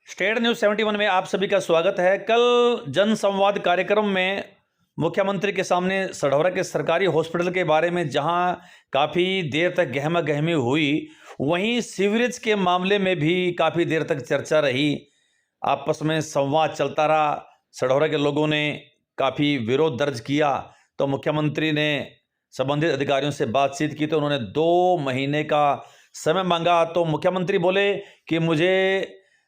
State news 71 में आप सभी का स्वागत है। कल जन संवाद कार्यक्रम में मुख्यमंत्री के सामने सढौरा के सरकारी हॉस्पिटल के बारे में जहां काफ़ी देर तक गहमा गहमी हुई, वहीं सीवरेज के मामले में भी काफ़ी देर तक चर्चा रही। आपस में संवाद चलता रहा। सढौरा के लोगों ने काफ़ी विरोध दर्ज किया तो मुख्यमंत्री ने संबंधित अधिकारियों से बातचीत की तो उन्होंने 2 महीने का समय मांगा। तो मुख्यमंत्री बोले कि मुझे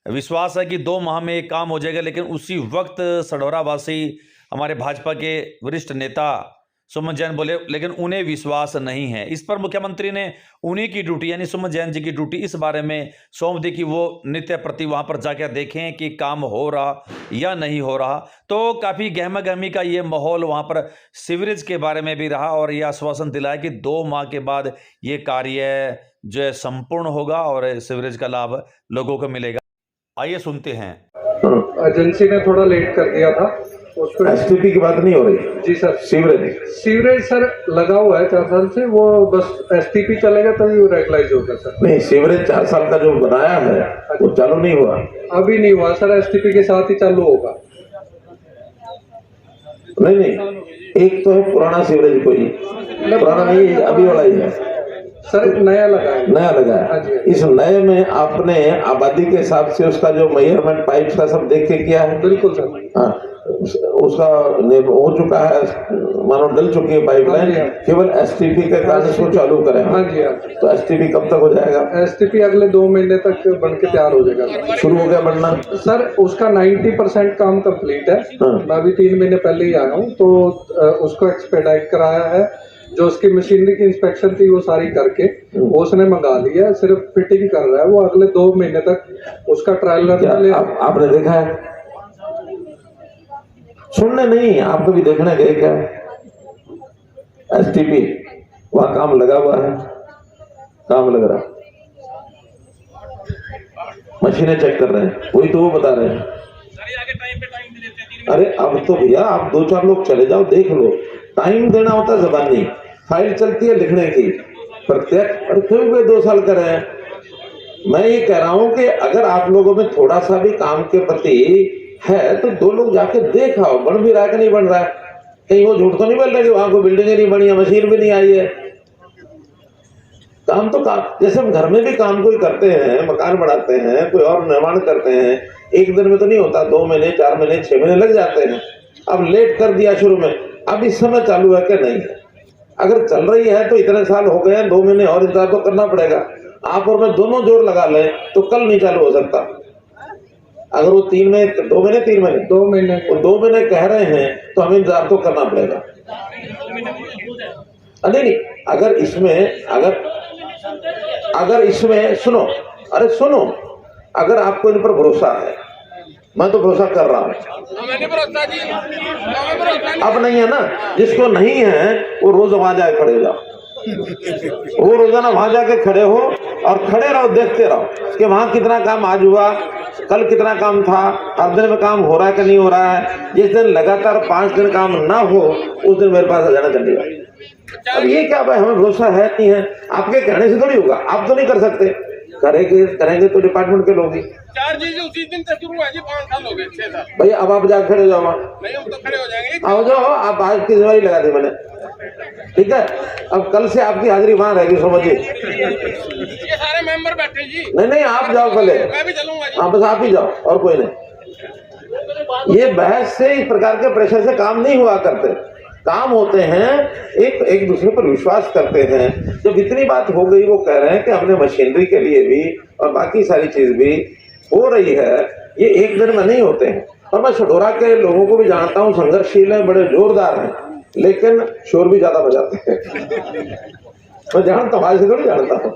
विश्वास है कि 2 माह में काम हो जाएगा, लेकिन उसी वक्त सढौरा वासी हमारे भाजपा के वरिष्ठ नेता सुमन जैन बोले लेकिन उन्हें विश्वास नहीं है। इस पर मुख्यमंत्री ने उन्हीं की ड्यूटी यानी सुमन जैन जी की ड्यूटी इस बारे में सौंप दी कि वो नित्य प्रति वहां पर जाकर देखें कि काम हो रहा या नहीं हो रहा। तो काफ़ी गहमा गहमी का ये माहौल वहां पर सीवरेज के बारे में भी रहा और ये आश्वासन दिलाया कि 2 माह के बाद ये कार्य जो है संपूर्ण होगा और सीवरेज का लाभ लोगों को मिलेगा। आइए सुनते हैं। एजेंसी ने थोड़ा लेट कर दिया था उसको। एसटीपी की बात नहीं हो रही जी सर। सीवरेज सर लगा हुआ है 4 साल से, वो बस एसटीपी चलेगा तभी वो रेगुलाइज होगा सर। नहीं, सीवरेज 4 साल का जो बनाया है वो चालू नहीं हुआ, अभी नहीं हुआ सर, एसटीपी के साथ ही चालू होगा। नहीं, एक तो है पुराना सीवरेज, कोई पुराना नहीं, अभी वाला ही है सर। नया लगा है। इस नए में आपने आबादी के हिसाब से उसका जो मेजरमेंट पाइप्स का सब देख के किया है? बिल्कुल सर। हाँ, उसका हो चुका है, मानो डल चुकी है पाइपलाइन, केवल एसटीपी के कारण इसको चालू करें। हाँ जी हाँ। तो एसटीपी कब तक हो जाएगा? एसटीपी अगले 2 महीने तक बन के तैयार हो जाएगा। शुरू हो गया बनना सर? उसका 90% काम कंप्लीट है। मैं अभी 3 महीने पहले ही आया हूँ, तो उसको एक्सपेडाइट कराया है। जो उसकी मशीनरी की इंस्पेक्शन थी वो सारी करके उसने मंगा लिया है, सिर्फ फिटिंग कर रहा है। वो अगले 2 महीने तक उसका ट्रायल रन ले। आपने देखा है? सुनने नहीं, आप कभी देखने गए क्या? एसटीपी वहां काम लगा हुआ है, काम लग रहा, मशीनें चेक कर रहे हैं, वही तो वो बता रहे हैं। अरे अब तो भैया आप 2-4 लोग चले जाओ, देख लो, टाइम देना होता है ज़बानी, फाइल चलती है लिखने की, प्रत्यक्ष। और क्यों वे 2 साल कर रहे हैं? मैं ये कह रहा हूं कि अगर आप लोगों में थोड़ा सा भी काम के प्रति है तो 2 लोग जाके देख आओ, बन भी रहा है कि नहीं बन रहा है। कहीं वो झूठ तो नहीं बोल रहे कि वहां को बिल्डिंग नहीं बनी है, मशीन भी नहीं आई है। काम तो काम, जैसे हम घर में भी काम कोई करते हैं, मकान बढ़ाते हैं, कोई और निर्माण करते हैं, एक दिन में तो नहीं होता, 2 महीने 4 महीने 6 महीने लग जाते हैं। अब लेट कर दिया शुरू में, अब इस समय चालू है कि नहीं है? अगर चल रही है तो इतने साल हो गए हैं, 2 महीने और इंतजार तो करना पड़ेगा। आप और मैं दोनों जोर लगा लें तो कल नहीं चालू हो सकता। अगर वो 2 महीने 3 महीने 2 महीने कह रहे हैं तो हमें इंतजार तो करना पड़ेगा। नहीं, अगर इसमें सुनो, अरे सुनो, अगर आपको इन पर भरोसा है, मैं तो भरोसा कर रहा हूं। अब नहीं है ना, जिसको नहीं है वो रोज वहां जाके खड़े हो जाओ, वो रोजाना वहां जाके खड़े हो और खड़े रहो, देखते रहो कि वहां कितना काम आज हुआ, कल कितना काम था, हर दिन में काम हो रहा है कि नहीं हो रहा है। जिस दिन लगातार 5 दिन काम ना हो उस दिन मेरे पास आ जाना चंडीगढ़। अब ये क्या भाई, हमें भरोसा है नहीं है, आपके कहने से थोड़ी होगा, आप तो नहीं कर सकते, करेंगे तो डिपार्टमेंट के लोग ही। 4 चीजें उसी दिन से शुरू हुआ जी, 5 साल हो गए, 6 साल। भैया अब आप जाकर खड़े हो जाओ, नहीं हम तो खड़े हो जाएंगे। आओ जाओ, आप आज की जिम्मेदारी लगा दी मैंने, ठीक है? अब कल से आपकी हाजिरी वहां रहेगी, समझिए। ये सारे मेंबर बैठे जी। नहीं, आप जाओ पहले, मैं भी चलूंगा जी। हाँ बस आप ही जाओ और कोई नहीं। ये बहस से, इस प्रकार के प्रेशर से काम नहीं हुआ करते। काम होते हैं एक दूसरे पर विश्वास करते हैं। जब इतनी बात हो गई, वो कह रहे हैं कि हमने मशीनरी के लिए भी और बाकी सारी चीज भी हो रही है, ये एक दिन में नहीं होते हैं। और मैं सढौरा के लोगों को भी जानता हूँ, संघर्षशील है, बड़े जोरदार हैं, लेकिन शोर भी ज्यादा बजाते हैं। मैं जानता हूँ, आज से थोड़ी जानता हूँ।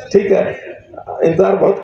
ठीक है, इंतजार बहुत